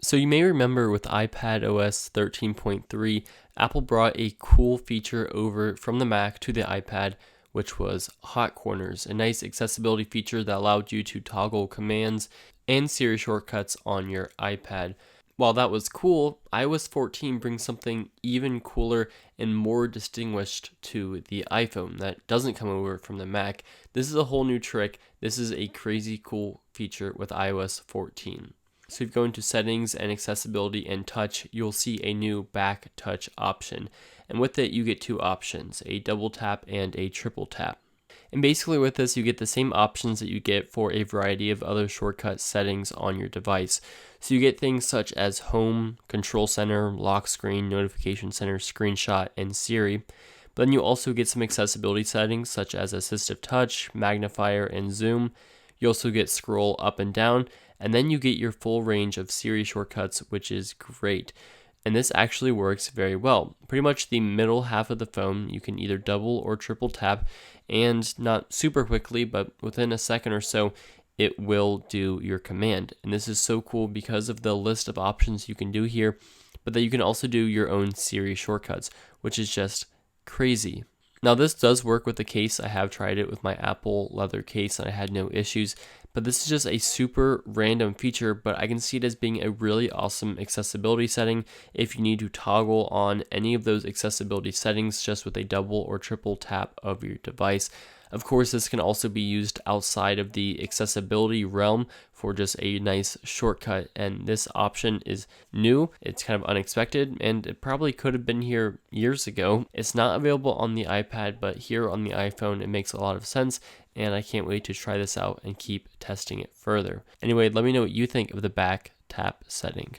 So you may remember with iPad OS 13.3, Apple brought a cool feature over from the Mac to the iPad, which was Hot Corners, a nice accessibility feature that allowed you to toggle commands and Siri shortcuts on your iPad. While that was cool, iOS 14 brings something even cooler and more distinguished to the iPhone that doesn't come over from the Mac. This is a whole new trick. This is a crazy cool feature with iOS 14. So if you go into settings and accessibility and touch, you'll see a new back touch option. And with it, you get two options, a double tap and a triple tap. And basically with this, you get the same options that you get for a variety of other shortcut settings on your device. So you get things such as home, control center, lock screen, notification center, screenshot, and Siri. But then you also get some accessibility settings such as assistive touch, magnifier, and zoom. You also get scroll up and down, and then you get your full range of Siri shortcuts, which is great. And this actually works very well. Pretty much the middle half of the phone, you can either double or triple tap, and not super quickly, but within a second or so, it will do your command. And this is so cool because of the list of options you can do here, but that you can also do your own Siri shortcuts, which is just crazy. Now this does work with the case. I have tried it with my Apple leather case and I had no issues, but this is just a super random feature, but I can see it as being a really awesome accessibility setting if you need to toggle on any of those accessibility settings just with a double or triple tap of your device. Of course, this can also be used outside of the accessibility realm for just a nice shortcut, and this option is new. It's kind of unexpected, and it probably could have been here years ago. It's not available on the iPad, but here on the iPhone, it makes a lot of sense, and I can't wait to try this out and keep testing it further. Anyway, let me know what you think of the back tap setting.